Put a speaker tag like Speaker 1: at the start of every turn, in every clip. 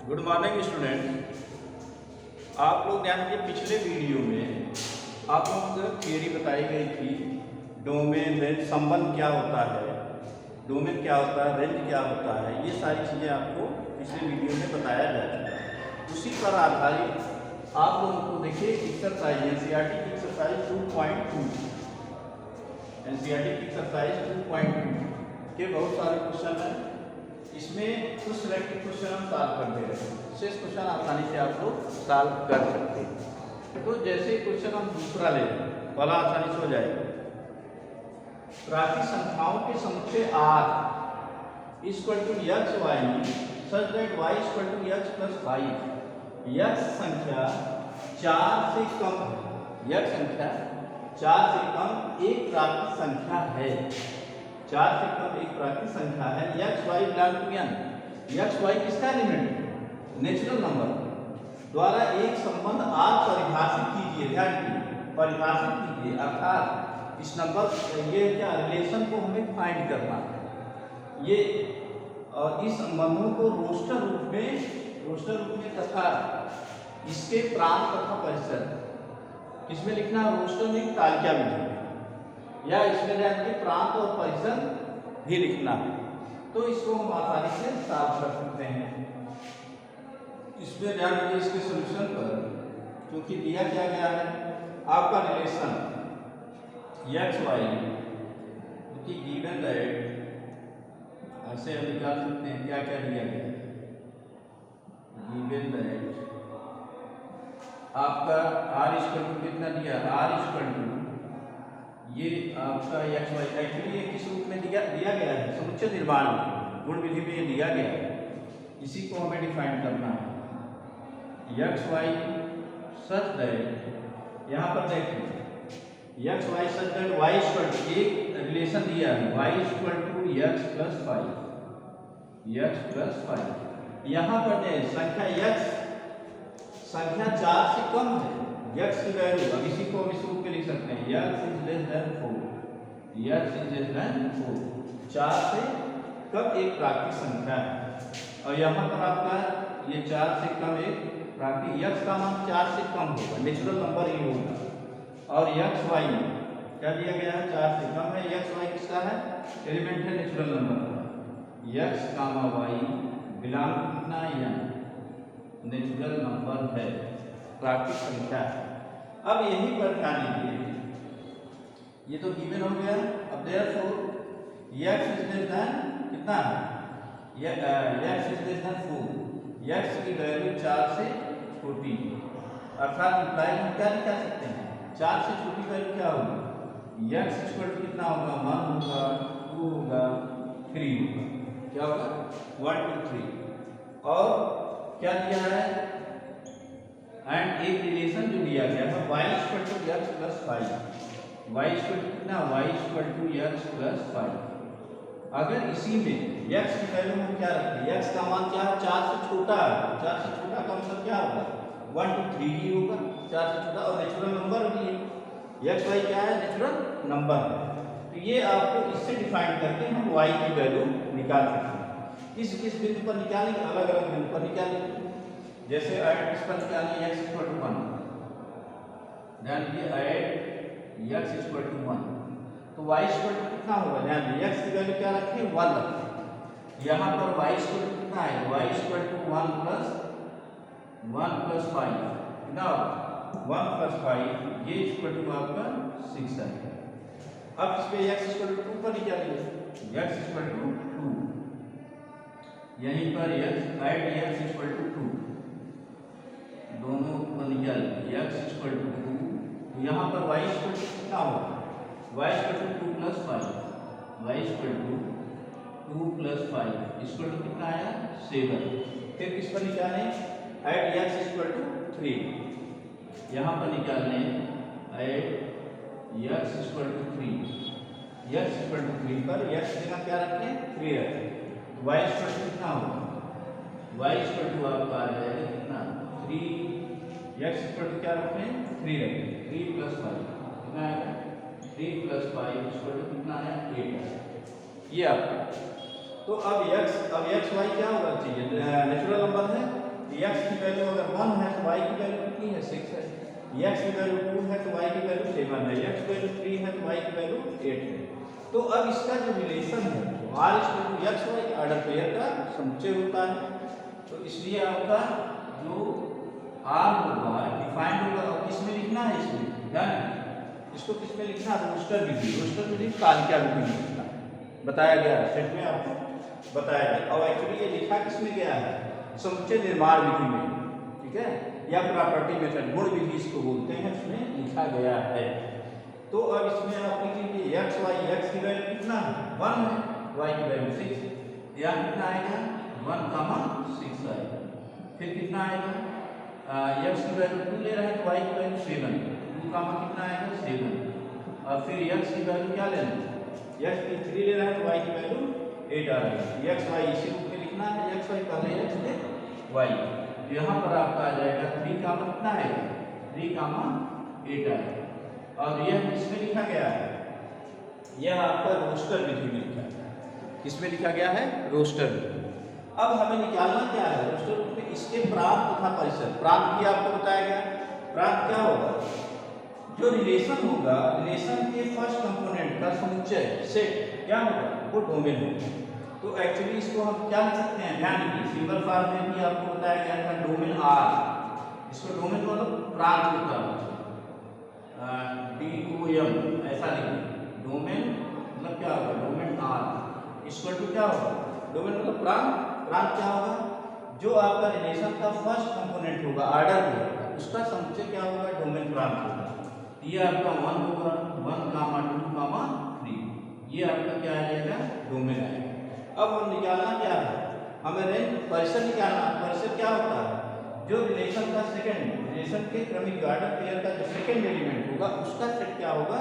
Speaker 1: Good morning student. आप लोग ध्यान दीजिए, पिछले वीडियो में आप लोगों को थियरी बताई गई थी। डोमेन रेंज संबंध क्या होता है, डोमेन क्या होता है, रेंज क्या होता है, ये सारी चीज़ें आपको पिछले वीडियो में बताया जा चुका है। उसी पर आधारित आप लोगों को देखिए एक्सरसाइज एनसीईआरटी की एक्सरसाइज 2.2 एनसीईआरटी की एक्सरसाइज 2.2 के बहुत सारे क्वेश्चन हैं। इसमें कुछ सिलेक्टेड क्वेश्चन हम सॉल्व कर दे रहे हैं, शेष क्वेश्चन आसानी से आप लोग सॉल्व कर सकते हैं। तो जैसे क्वेश्चन हम दूसरा ले लें, पहला आसानी से हो जाएगा। प्राकृतिक संख्याओं के समुच्चय r equal to x y such that y equal to x plus 5। यह संख्या 4 से कम है, यह संख्या 4 से कम एक प्राकृतिक संख्या है। 4 से कम एक प्राकृतिक संख्या है। X y belong to N, x y किसका एलिमेंट है? नेचुरल नंबर द्वारा एक संबंध R परिभाषित कीजिए। ध्यान दीजिए, परिभाषित कीजिए अर्थात इस नंबर ये क्या रिलेशन को हमें फाइंड करना है। ये और इस संबंधों को रोस्टर रूप में तथा इसके प्रांत तथा परिसर इसमें लिखना है। रोस्टर में तालिका में लिखना या इसमें जाके प्रांत और परिसर भी लिखना है, तो इसको हम आसानी से साफ कर सकते हैं। इसमें ध्यान दीजिए, इसके सॉल्यूशन पर क्योंकि दिया क्या गया है आपका रिलेशन एक्स वाई कि गिवन दैट, ऐसे हम निकाल सकते हैं क्या क्या दिया गया है। गिवन दैट आपका r इक्वल टू कितना दिया, r इक्वल टू ये आपका एक्स वाई एक्चुअली ये किस रूप में दिया गया है, समुच्चय निर्माण गुण विधि में ये दिया गया है। इसी को हमें डिफाइन करना है। एक्स वाई सच दैट, यहाँ पर देखिए x y such that y equal to एक रिलेशन दिया है, y equal to x plus 5, x plus 5। यहाँ पर देख संख्या 4 से कम है। एक्स की वैल्यू अब इसी को हम इस रूप में लिख सकते हैं, x is less than 4, x is less than 4। 4 से कम एक प्राकृतिक संख्या है और यहाँ पर आपका ये 4 से कम एक प्राकृतिक, एक्स का मान 4 से कम होगा, नेचुरल नंबर ही होगा। और एक्स वाई क्या दिया गया है, 4 से कम है। एक्स वाई किसका है, एलिमेंट है natural number. X comma y belong कितना या नेचुरल नंबर है, प्राकृतिक संख्या है। अब यहीं पर ध्यान दीजिए, ये तो गिवन हो गया। अब therefore x is less than कितना है, x is less than 4, x की वैल्यू 4 से छोटी, अर्थात इंप्लाई हम क्या लिख सकते हैं, 4 से छोटी वैल्यू क्या होगी, x इक्वल टू कितना होगा, 1 होगा, 2 होगा, 3 होगा। क्या होगा 1 2 3। और क्या दिया है, एंड एक रिलेशन जो दिया गया है y equal to x plus 5, y equal to कितना, y equal to x plus 5। अगर इसी में x की वैल्यू हम क्या रखें, x का मान क्या है, 4 से छोटा है। 4 से छोटा का मतलब क्या होगा, 1 2 3 ही होगा, 4 से छोटा, और नेचुरल नंबर भी है। x y क्या है, नेचुरल नंबर है। तो ये आपको इससे डिफाइन करके हम y की वैल्यू निकाल सकते हैं। किस बिंदु पर निकालेंगे, अलग अलग बिंदु पर निकालेंगे। जैसे ऐड इस पर निकालिए x इक्वल टू 1, ध्यान दीजिए ऐड x इक्वल टू 1, तो y इक्वल टू कितना होगा, ध्यान दीजिए x की वैल्यू क्या रखें, 1 रखें। यहाँ पर y इक्वल टू कितना है, y इक्वल टू 1 प्लस 5 कितना होगा, 1 प्लस 5, ये इक्वल टू आपका 6 है। अब इस पे x इक्वल टू 2 पर निकालिए, x इक्वल टू 2, यहीं पर ऐड x इक्वल टू 2, दोनों को निकाल x इक्वल टू 2, यहाँ पर y इक्वल टू कितना होगा, y equal to 2 plus 5, y equal to 2 plus 5 equal to कितना आया 7। फिर किस पर निकालें, ऐड x इक्वल टू 3, यहाँ पर निकालने add x equal to 3, x equal to 3 पर x जगह क्या रखें, 3 रखें। y इक्वल टू कितना होगा, y इक्वल टू आपका है कितना 3, x इक्वल टू क्या रखें, 3 रखें, 3 प्लस 5 कितना है, 3 प्लस 5 इक्वल टू कितना है 8। ये आपका तो अब x y क्या होना चाहिए, नेचुरल नंबर है वैल्यू अगर 1 है तो y की वैल्यू कितनी है 6 है, x की वैल्यू 2 है तो y की वैल्यू 7 है, x की वैल्यू 3 है तो y की वैल्यू 8 है। तो अब इसका जो रिलेशन है r x y order pair का समुच्चय होता है। तो इसलिए आपका जो r होगा डिफाइंड होगा, और किसमें लिखना है, इसमें डन, इसको किसमें लिखना है, रोस्टर विधि, रोस्टर विधि तालिका विधि में लिखना है, बताया गया है सेट में आपको बताया गया। और एक्चुअली ये लिखा किसमें गया है, समुच्चय निर्माण विधि में, ठीक है, या प्रॉपर्टी मेथड गुण विधि इसको बोलते हैं, उसमें लिखा गया है। तो अब इसमें आप लिखेंगे x y, x की वैल्यू कितना है 1 है, y की वैल्यू 6, यहाँ कितना आएगा 1, 6 आएगा। फिर कितना आएगा, x की वैल्यू 2 ले रहे हैं तो y की वैल्यू 7, 2 कितना आएगा 7। और फिर x की वैल्यू क्या लेना है, x की 3 ले रहे हैं तो y की वैल्यू 8 आ रही है। x y इसी रूप में लिखना है, x y पहले x फिर y। यहाँ पर आपका आ जाएगा 3 कितना है 3, 8 आएगा। और यह किसमें लिखा गया है, यह आपका रोस्टर विधि में लिखा है, किसमें लिखा गया है, रोस्टर विधि। अब हमें निकालना क्या है रोस्टर विधि में, इसके प्रांत तथा परिसर। प्रांत भी आपको बताया गया, प्रांत क्या होगा, जो रिलेशन होगा, रिलेशन के फर्स्ट कंपोनेंट का समुच्चय सेट क्या होगा, वो डोमेन होगा। तो एक्चुअली इसको हम क्या लिख सकते हैं, ध्यान दीजिए, सिंबल फॉर्म में भी आपको बताया गया था डोमेन आर, इसको डोमेन मतलब प्रांत होता है, DOM ऐसा लिखिए, डोमेन मतलब क्या होगा, डोमेन आर इक्वल टू क्या होगा, डोमेन मतलब प्रांत, प्रांत क्या होगा, जो आपका रिलेशन का फर्स्ट कंपोनेंट होगा ऑर्डर में, उसका समुच्चय क्या होगा, डोमेन प्रांत होगा। ये आपका 1 होगा, 1, 2, 3, ये आपका क्या आ जाएगा, डोमेन आएगा। अब हम निकालना क्या है, हमें रेंज परिसर निकालना। परिसर क्या होता है, जो रिलेशन का सेकंड, रिलेशन के क्रमिक ऑर्डर पेयर का जो सेकंड एलिमेंट होगा उसका सेट क्या होगा,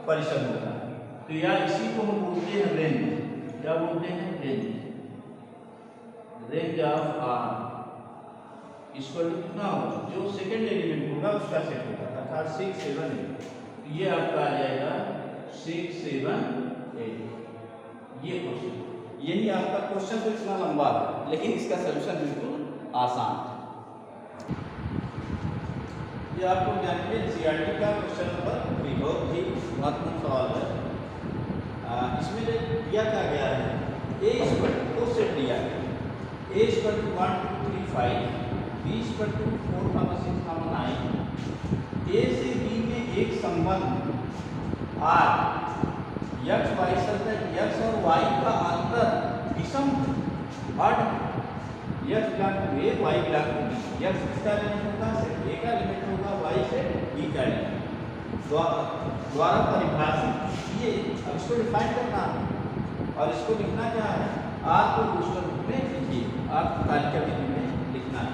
Speaker 1: परिसर होगा। तो यार इसी को हम बोलते हैं रेंज, क्या बोलते हैं, range, range of R equal to कितना होगा, जो सेकंड एलिमेंट होगा उसका सेट होगा, अर्थात 6, 7, 8। ये आपका आ जाएगा 6, 7, 8। ये क्वेश्चन, यही आपका क्वेश्चन तो इतना लंबा है लेकिन इसका सोल्यूशन बिल्कुल आसान है। ये आपको जानिए एनसीईआरटी का क्वेश्चन नंबर 3, बहुत ही महत्वपूर्ण सवाल है। इसमें जो दिया क्या गया है, ए इक्वल टू सेट दिया है, A equal to 1, 2, 3, 5, B equal to 4, 6, 9। A से बी में एक संबंध आर, एक्स वाई सतह एक्स और वाई का अंतर विषम हट, x belong to A, y belong to B. X किसका एलिमेंट होगा, सेट ए का एलिमेंट होगा, वाई सेट बी का एलिमेंट द्वारा परिभाषित। ये अब इसको डिफाइन करना है और इसको लिखना क्या है, आर को रोस्टर रूप में लिखिए, आर को तालिका विधि में लिखना है।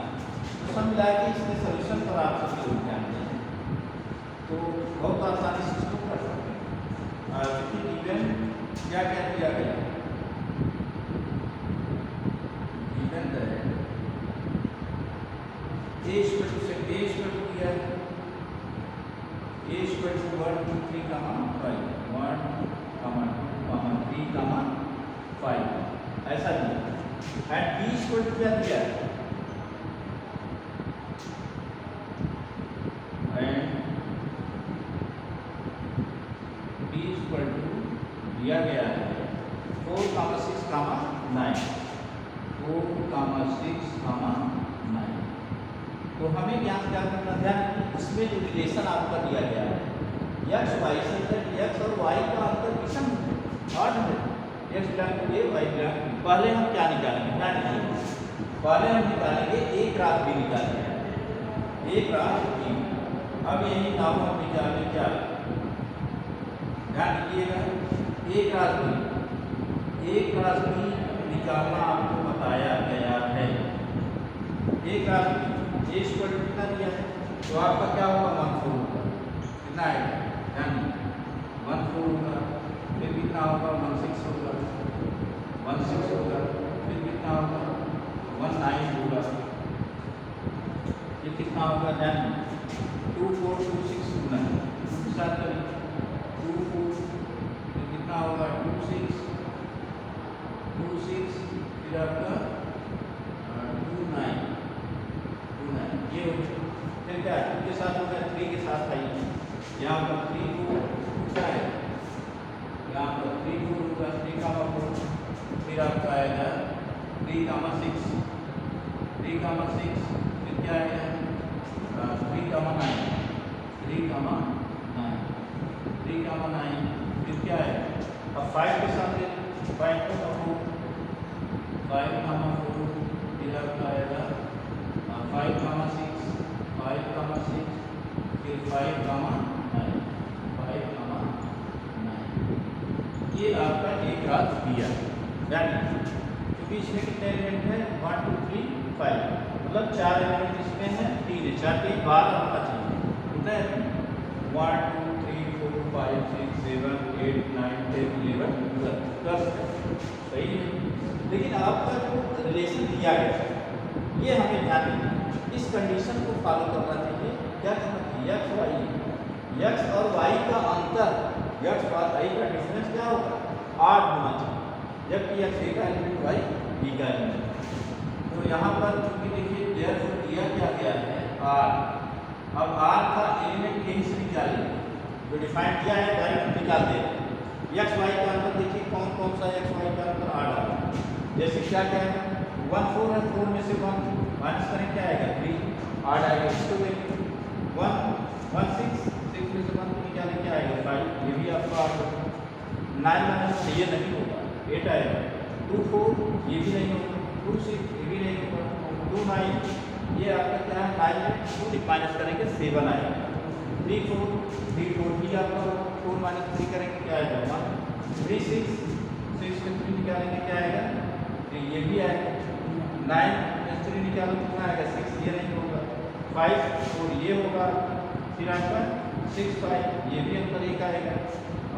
Speaker 1: तो सब मिला के इसके सॉल्यूशन पर आप सबके लोग जानते हैं, तो बहुत आसानी से इसको कर सकते हैं। गिवन क्या क्या दिया गया, गिवन है ए इक्वल टू से ए इक्वल टू दिया है, ए इक्वल टू 1, 2, 3, 5, 1, 2, 3, 5 ऐसा दिया। एंड बी इक्वल टू क्या दिया है, एंड बी इक्वल टू दिया गया है 4, 6, 9, 4, 6, 9। तो हमें यहाँ क्या करना, ध्यान इसमें जो रिलेशन आपका दिया गया है, एक्स वाई से एक्स और वाई का अंतर विषम हट है, x belong to A, y belong to B. पहले हम क्या निकालेंगे, क्या निकालेंगे, पहले हम निकालेंगे ए क्रॉस बी निकालेंगे, ए क्रॉस बी। अब यही नाम हम निकालेंगे क्या, ध्यान दीजिएगा, A cross B, A cross B निकालना आपको बताया गया है। A cross B, A equal to कितना दिया है, तो आपका क्या होगा 1, 4 होगा, कितना आएगा, यानी 1, 4 होगा, फिर कितना होगा 1, 6 होगा, 1, 6 होगा, फिर कितना होगा 1, 9 होगा, ये कितना होगा, यानी 2, 4, 2, 6, 2, 9 के साथ करें 2, 4, फिर कितना होगा 2, 6, 2, 6, फिर आपका 2, 9, ये हो गया। फिर क्या 2 के साथ हो गया, 3 के साथ आइए, यहाँ पर 3 को क्या है, यहाँ पर 3 को होगा 3 का 4, फिर आपका आएगा 3 का 6, 3 का 6, फिर क्या आएगा 3 का 9, 3 का 9, 3 का 9, फिर क्या है, अब 5 के साथ 5 का 4, 5 का 4, फिर आपका आएगा 5 का 6, 5 का 6, फिर 5 का 9, 5 का 9, ये आपका एक रात दिया। यानी क्योंकि इसमें कितने एलिमेंट हैं, 1 2 3 5, मतलब 4 एलिमेंट इसमें है, 3 है, 4 के 12 होना चाहिए, कितना है 1 2 3 4 5 6 7 8 9 10 11 12 सही है। लेकिन आपका जो रिलेशन दिया गया है ये हमें ध्यान देना, इस कंडीशन को फॉलो करना चाहिए। क्या करना चाहिए, एक्स वाई, एक्स और वाई का अंतर, एक्स और वाई का डिफरेंस क्या होगा 8 होना चाहिए, जबकि एक्स ए का एलिमेंट वाई बी का एलिमेंट। तो यहाँ पर चूंकि देखिए देयरफॉर दिया क्या गया है आर, अब आर का एलिमेंट यही से निकालेंगे, जो डिफाइन किया है डायरेक्ट निकाल दे। एक्स वाई का अंतर देखिए कौन कौन सा एक्स वाई का अंतर आ रहा है, जैसे क्या क्या है 1 4 है, 4 में से 1 माइनस करें क्या आएगा 3, 8 आएगा, इसको देखें 1 1 6, 6 में से 1 निकालें क्या आएगा 5, ये भी आपका 8 होगा, 9 माइनस ये नहीं होगा 8 आएगा, 2 4 ये भी नहीं होगा, 2 6 ये भी नहीं होगा, 2 9 ये आपका क्या है 9 में 2 माइनस करेंगे 7 आएगा, 3 4 भी आपका 4 माइनस 3 करेंगे क्या आएगा 1, 3 6 6 में 3 निकालेंगे क्या आएगा, ये भी आएगा, 9 में 3 निकालो कितना आएगा 6, ये नहीं होगा, 5 4 ये होगा, फिर आपका 6 5 ये भी अंतर एक आएगा,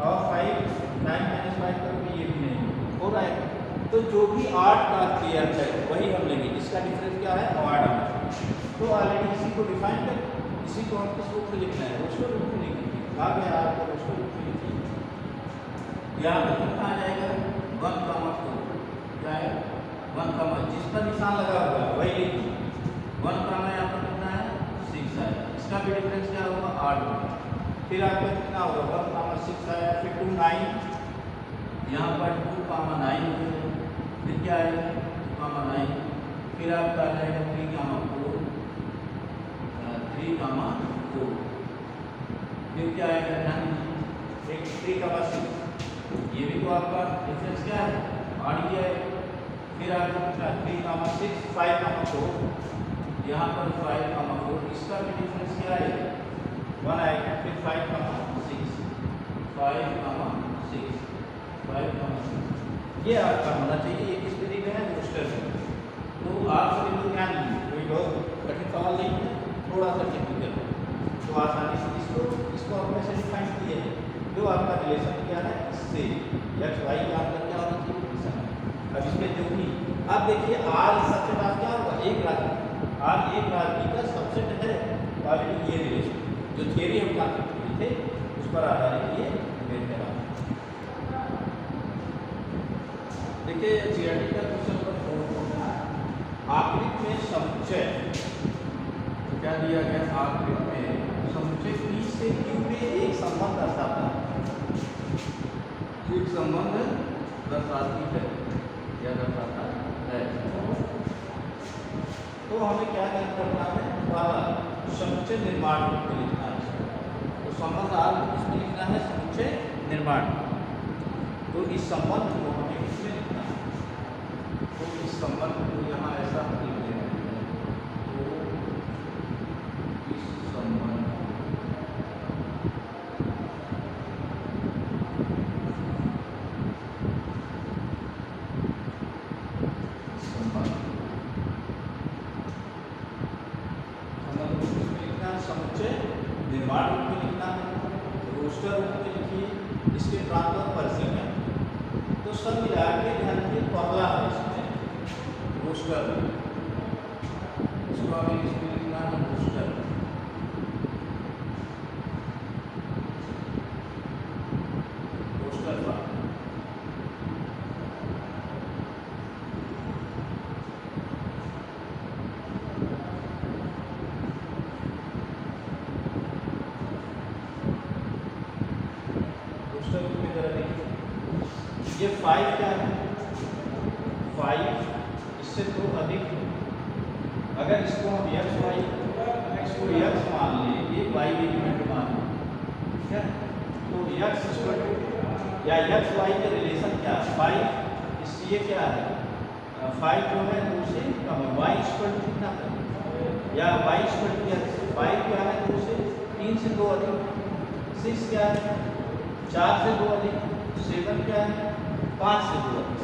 Speaker 1: और 5 9 माइनस 5 करोगे ये भी नहीं हो आएगा। तो जो भी 8 का पेयर है वही हम लेंगे, इसका डिफरेंस क्या है 8 आना। तो ऑलरेडी इसी को डिफाइन कर, इसी को हम किस रूप में लिखना है, उसको रूप में लिखेंगे, भाग है आपको उसको रूप में लिखिए। यहाँ पर कितना आ जाएगा 1 का 4, क्या है 1 का जिस पर निशान लगा हुआ है वही लिखिए, 1 का यहाँ पर कितना है 6 है, इसका भी डिफरेंस क्या होगा 8 होगा, फिर आपका कितना होगा 1 का 6 आया, फिर 2 9, यहाँ पर 2 का 9 होगा, फिर क्या आएगा 2 का 9, फिर आपका आ जाएगा 3 का 4, 3 का 4, फिर क्या आएगा ध्यान दीजिए, एक 3 का 6, ये भी तो आपका डिफरेंस क्या है 8 ही है, फिर आपका 3 का 6 5 का 4, यहाँ पर 5 का 4, इसका भी डिफरेंस क्या है 1 आएगा, फिर 5 का 6 5 का 6 5 का 6, ये आपका होना चाहिए, ये किस पे दी गया है रोस्टर में। तो आप सभी लोग ध्यान दीजिए, कोई बहुत कठिन सवाल नहीं है, थोड़ा सा टेक्निकल है, तो आसानी से इसको अपने से डिफाइन किए हैं, जो आपका रिलेशन क्या है इससे एक्स वाई का आपका क्या होना चाहिए रिलेशन। अब इसमें जो भी आप देखिए आर सबसेट आप क्या होगा एक राशि, आर एक राशि का सबसेट है, ऑलरेडी ये रिलेशन जो थियरी हम काम किए थे उस पर आधारित ये बेहतर है। देखिए सीआरटी का क्वेश्चन नंबर 4 आकृति में समुच्चय क्या दिया गया, आकृति में समुच्चय P से Q में एक संबंध दर्शाता है, एक संबंध दर्शाती है या दर्शाता है। तो हमें क्या करना है, समुच्चय निर्माण को लिखना है, तो संबंध आपको किसमें लिखना है समुच्चय निर्माण, तो इस संबंध को हमें किसमें लिखना है, तो इस संबंध को यहाँ ऐसा लिख देना है, तो इस संबंध समुच्चय निर्माण रूप में लिखना है, रोस्टर रूप में लिखिए, इसके ट्रांसफर पर्सन है, तो सब मिला के ध्यान रखिए पहला है इसमें रोस्टर, इसको हमें इसमें लिखना है रोस्टर, रोस्टर का 5 क्या है, 5 इससे तो अधिक है। अगर इसको हम एक्स वाई, इसको एक्स मान लें, ये वाई एलिमेंट मान लें, ठीक है, तो एक्स इक्वल टू या एक्स वाई के रिलेशन क्या है, 5 इसलिए क्या है 5 जो है 2 से कम है, वाई इक्वल टू कितना है या वाई इक्वल टू एक्स, 5 क्या है 2 से 3 से 2 अधिक, 6 क्या है 4 से 2 अधिक, 7 क्या है 5 से 2 अधिक,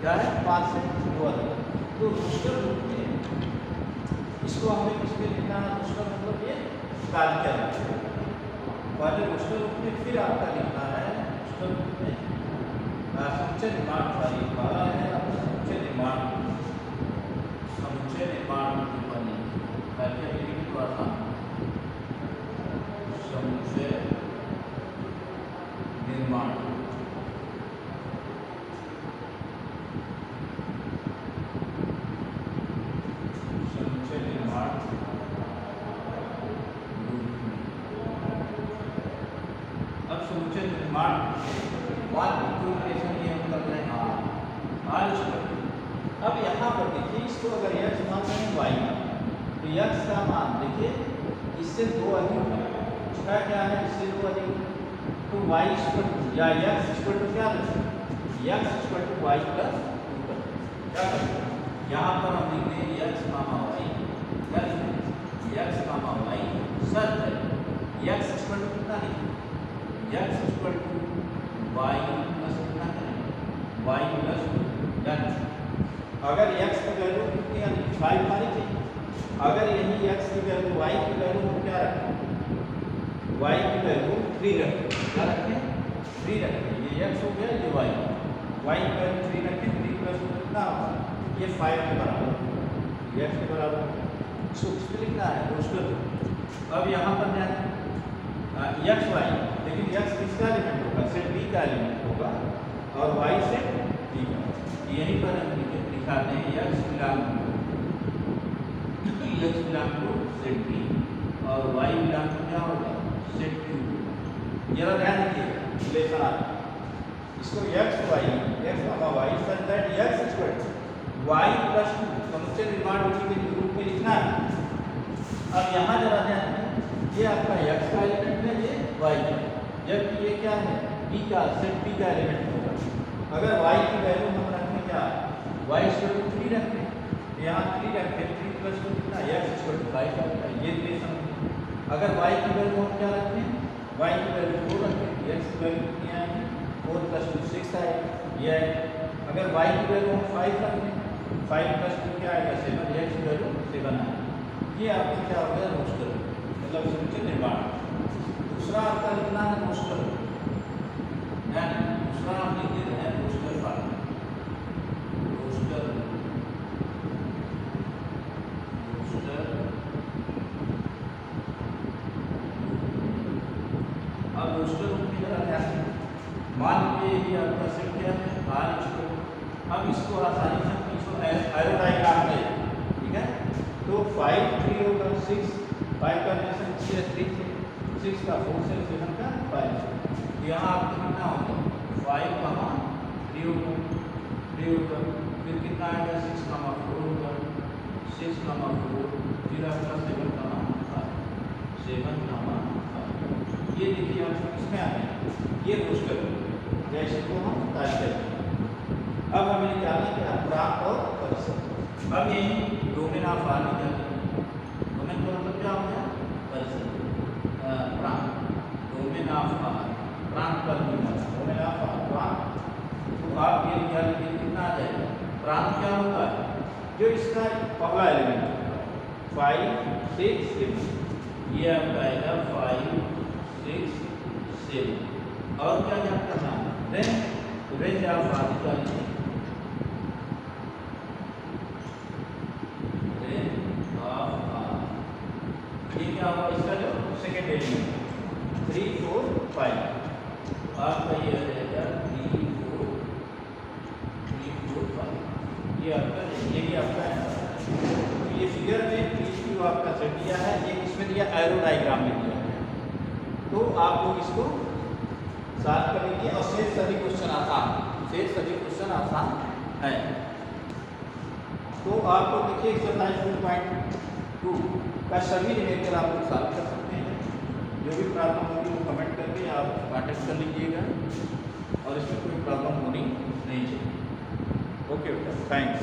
Speaker 1: क्या है 5 से 2 अधिक। तो रूस्टर रूप में इसको हमें किसमें लिखना है, रूस्टर मतलब ये तालिका है, पहले रूस्टर रूप में फिर आपका लिखना है रूस्टर रूप में समुच्चय निर्माण वाला है, समुच्चय निर्माण टिप्पणी तालिका लिखने को आसान, समुच्चय निर्माण समुच्चय निर्माण वाल इक्वेशन ये हम कर रहे हैं आर स्क्वायर। अब यहाँ पर देखिए इसको अगर x मान लें y तो x का मान देखिए इससे 2 अधिक है, इसका क्या है इससे 2 अधिक है, तो y इक्वल टू या x इक्वल टू क्या रखें, x equal to y plus 2 कर क्या करें, यहाँ पर हम लिख दें x मामा y, क्या लिखें x मामा y शर्त है x इक्वल टू कितना लिखें, x equal to y plus कितना करें y प्लस 2 डन। अगर x की वैल्यू कितनी आनी 5 आनी चाहिए, अगर यही x की वैल्यू y की वैल्यू हम क्या रखें, y की वैल्यू 3 रखें, क्या रखें 3 रखें, ये x हो गया ये y की वैल्यू 3 रखें, 3 प्लस 2 कितना होगा ये 5 के बराबर, ये x के बराबर, इसको किस पे लिखना है रूस्टर। अब यहाँ पर क्या है एक्स वाई, लेकिन एक्स किसका एलिमेंट होगा सेट बी का एलिमेंट होगा और वाई सेट बी का, यहीं पर हम दिखाते हैं x belong to set B और वाई बिलोंग टू क्या होगा सेट क्यू। जरा ध्यान दीजिएगा रिलेशन आता है, इसको एक्स मामा y such that x equal to y plus 2 समुच्चय निर्माण के रूप में लिखना है। अब यहाँ जरा ध्यान दें, ये आपका x का एलिमेंट है, ये y का, जबकि ये क्या है b का सेट b का एलिमेंट होगा। अगर y की वैल्यू हम रखें क्या y इक्वल टू 3 रखें, यहाँ 3 रखें, 3 प्लस 2 कितना x इक्वल टू 5 होगा, ये रिलेशन। अगर y की वैल्यू हम क्या रखें, y की वैल्यू 4 रखें, x की वैल्यू कितनी आएगी 4 प्लस 2 6 आएगी, ये आएगी। अगर y की वैल्यू हम 5 रखें, 5 प्लस 2 क्या आएगा 7, x की वैल्यू 7 आएगी। ये आपका क्या हो गया रूस्टर मतलब समुच्चय निर्माण। दूसरा आपका लिखना है रूस्टर, यानी दूसरा हम लिख देते हैं रूस्टर फॉर्मूला, रूस्टर अब रूस्टर की जरा ध्यान दें, मान लीजिए ये आपका सेट क्या है आर स्क्वायर, हम इसको आसानी से इसको एरो डायग्राम में, ठीक है, तो 5 3 होगा 6, 5 का रिलेशन 6 3 से 6 का 4 से 7 का 5, यहाँ आपको कितना होगा 5 का 3 होगा, फिर कितना आएगा 6 का 4 होगा, 6 का 4 फिर आपका 7 का 5, 7 का 5, ये देखिए आपको किसमें आ गया ये रूस्टर, जैसे को हम तारीख करेंगे। अब हमें निकालना क्या प्राप्त और परिसर। अब यही डोमेन ऑफ आर निकालना, डोमेन का मतलब क्या हो गया परिसर, प्रांत, डोमेन ऑफ आर प्रांत पर निर्भर, डोमेन ऑफ आर प्रांत, तो आप ये निकाल लीजिए कितना आ जाएगा, प्रांत क्या होता है जो इसका पहला एलिमेंट होगा 5 6 7, ये आपका आएगा 5 6 7, और क्या याद करना है रेंज ऑफ आर का रेंज ऑफ आर, ये क्या होगा इसका जो सेकेंड एलिमेंट 3 4 5, आपका ये आ जाएगा 3 4 5, ये आपका यही आपका है। तो ये फिगर में पीछे आपका सेट दिया है, एक इसमें दिया एरो डायग्राम में दिया है, तो आप लोग इसको साथ करेंगे और शेष सभी क्वेश्चन आसान से सभी क्वेश्चन आसान है। तो आपको देखिए एक्सरसाइज 2.2 का सभी न्यूमेरिकल आप लोग सॉल्व कर सकते हैं। जो भी प्रॉब्लम होगी वो कमेंट करके आप कॉन्टेक्ट कर लीजिएगा और इसमें कोई प्रॉब्लम होनी नहीं चाहिए। ओके बेटा, थैंक्स।